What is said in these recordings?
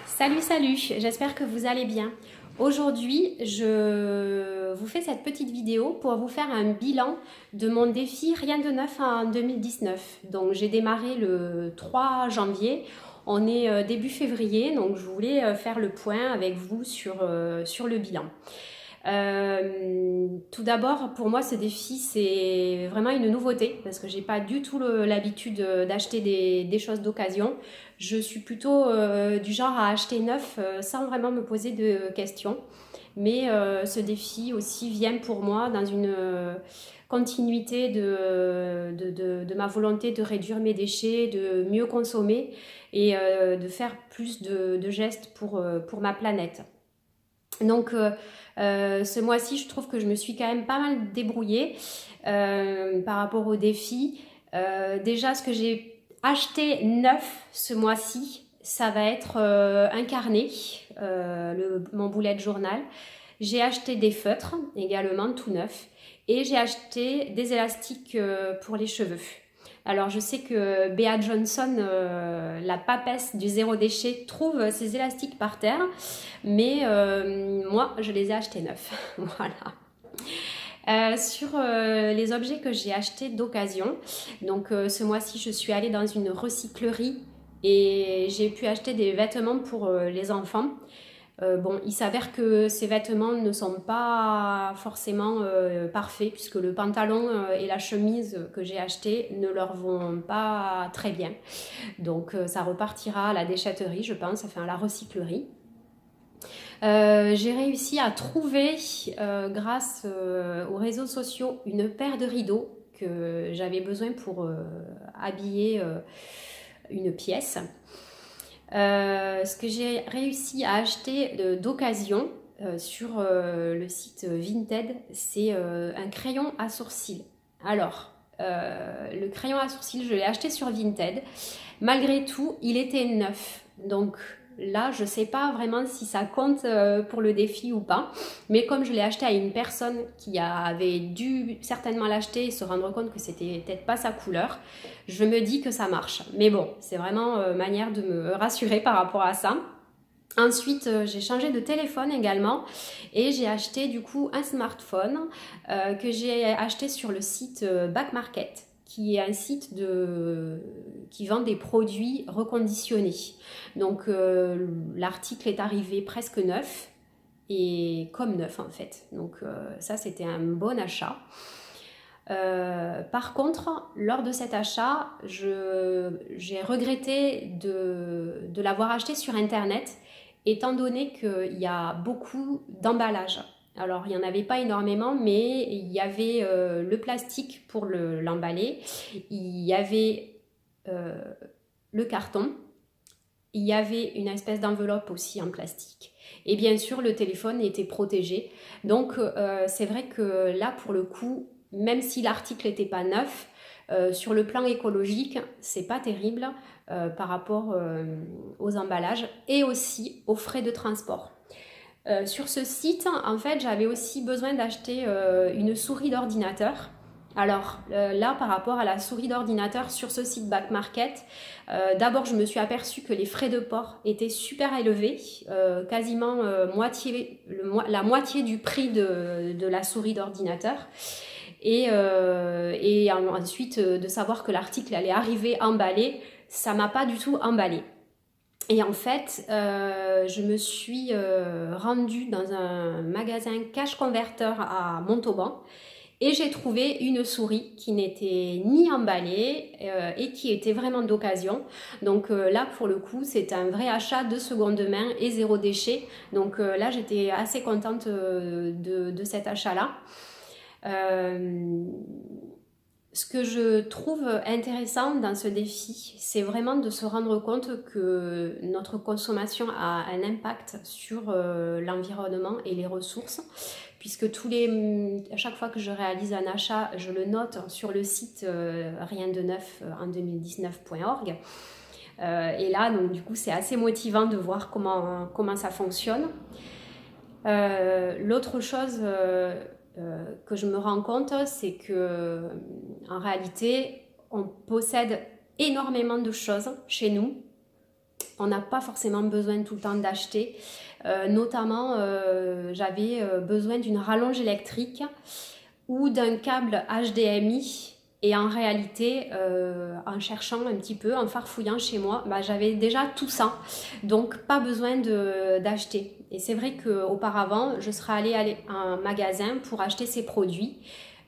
Salut, salut, j'espère que vous allez bien. Aujourd'hui, je vous fais cette petite vidéo pour vous faire un bilan de mon défi Rien de neuf en 2019. Donc j'ai démarré le 3 janvier, on est début février, donc je voulais faire le point avec vous sur le bilan. Tout d'abord, pour moi, ce défi, c'est vraiment une nouveauté parce que j'ai pas du tout l'habitude d'acheter des choses d'occasion. Je suis plutôt du genre à acheter neuf sans vraiment me poser de questions. Mais ce défi aussi vient pour moi dans une continuité de ma volonté de réduire mes déchets, de mieux consommer et de faire plus de gestes pour ma planète. Donc ce mois-ci, je trouve que je me suis quand même pas mal débrouillée par rapport au défi. Déjà, ce que j'ai acheté neuf ce mois-ci, ça va être un carnet, mon bullet de journal. J'ai acheté des feutres également, tout neuf. Et j'ai acheté des élastiques pour les cheveux. Alors je sais que Bea Johnson, la papesse du zéro déchet, trouve ses élastiques par terre, mais moi je les ai achetés neufs. Voilà. Sur les objets que j'ai achetés d'occasion, donc ce mois-ci je suis allée dans une recyclerie et j'ai pu acheter des vêtements pour les enfants. Bon, il s'avère que ces vêtements ne sont pas forcément parfaits puisque le pantalon et la chemise que j'ai achetés ne leur vont pas très bien. Donc ça repartira à la déchetterie, je pense, enfin à la recyclerie. J'ai réussi à trouver, grâce aux réseaux sociaux, une paire de rideaux que j'avais besoin pour habiller une pièce. Ce que j'ai réussi à acheter d'occasion sur le site Vinted, c'est un crayon à sourcils. Alors, le crayon à sourcils, je l'ai acheté sur Vinted. Malgré tout, il était neuf. Donc là, je ne sais pas vraiment si ça compte pour le défi ou pas. Mais comme je l'ai acheté à une personne qui avait dû certainement l'acheter et se rendre compte que c'était peut-être pas sa couleur, je me dis que ça marche. Mais bon, c'est vraiment manière de me rassurer par rapport à ça. Ensuite, j'ai changé de téléphone également et j'ai acheté du coup un smartphone que j'ai acheté sur le site Back Market, qui est un site qui vend des produits reconditionnés. Donc l'article est arrivé presque neuf et comme neuf en fait. Donc ça c'était un bon achat. Par contre, lors de cet achat, j'ai regretté de l'avoir acheté sur internet, étant donné qu'il y a beaucoup d'emballages. Alors, il n'y en avait pas énormément, mais il y avait le plastique pour l'emballer, il y avait euh, le carton, il y avait une espèce d'enveloppe aussi en plastique. Et bien sûr, le téléphone était protégé. Donc, c'est vrai que là, pour le coup, même si l'article n'était pas neuf, sur le plan écologique, c'est pas terrible par rapport aux emballages et aussi aux frais de transport. Sur ce site, en fait, j'avais aussi besoin d'acheter une souris d'ordinateur. Alors là, par rapport à la souris d'ordinateur sur ce site Back Market, d'abord je me suis aperçue que les frais de port étaient super élevés, quasiment la moitié du prix de la souris d'ordinateur. Et ensuite, de savoir que l'article allait arriver emballé, ça m'a pas du tout emballé. Et en fait, je me suis rendue dans un magasin Cash Converter à Montauban et j'ai trouvé une souris qui n'était ni emballée et qui était vraiment d'occasion. Donc là, pour le coup, c'est un vrai achat de seconde main et zéro déchet. Donc là, j'étais assez contente de cet achat-là. Ce que je trouve intéressant dans ce défi, c'est vraiment de se rendre compte que notre consommation a un impact sur l'environnement et les ressources, puisque à chaque fois que je réalise un achat, je le note sur le site rien de neuf en 2019.org. Et là, donc, du coup, c'est assez motivant de voir comment ça fonctionne. L'autre chose que je me rends compte, c'est que en réalité, on possède énormément de choses chez nous On n'a pas forcément besoin tout le temps d'acheter. Notamment, j'avais besoin d'une rallonge électrique ou d'un câble HDMI. Et en réalité, en cherchant un petit peu, en farfouillant chez moi, bah, j'avais déjà tout ça. Donc, pas besoin d'acheter. Et c'est vrai qu'auparavant, je serais allée à un magasin pour acheter ces produits.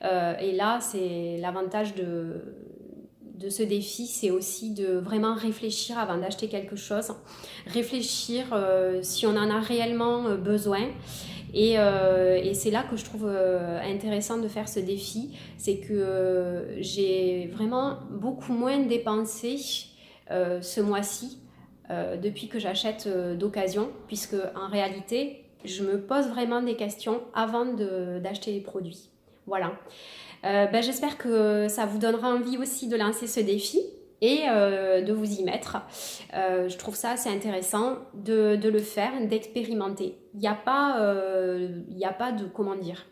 Et là, c'est l'avantage de ce défi, c'est aussi de vraiment réfléchir avant d'acheter quelque chose. Réfléchir si on en a réellement besoin. Et c'est là que je trouve intéressant de faire ce défi, c'est que j'ai vraiment beaucoup moins dépensé ce mois-ci depuis que j'achète d'occasion, puisque en réalité, je me pose vraiment des questions avant d'acheter les produits. Voilà. J'espère que ça vous donnera envie aussi de lancer ce défi et de vous y mettre. Je trouve ça assez intéressant de le faire, d'expérimenter. Il n'y a pas de, comment dire,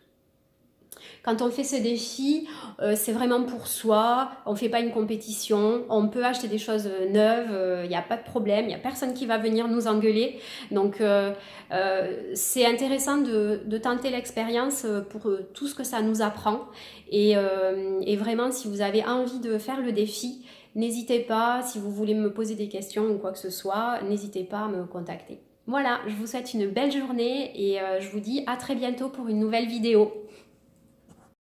quand on fait ce défi, c'est vraiment pour soi, on ne fait pas une compétition, on peut acheter des choses neuves, il n'y a pas de problème, il n'y a personne qui va venir nous engueuler. Donc c'est intéressant de tenter l'expérience pour tout ce que ça nous apprend. Et vraiment, si vous avez envie de faire le défi, n'hésitez pas, si vous voulez me poser des questions ou quoi que ce soit, n'hésitez pas à me contacter. Voilà, je vous souhaite une belle journée et je vous dis à très bientôt pour une nouvelle vidéo.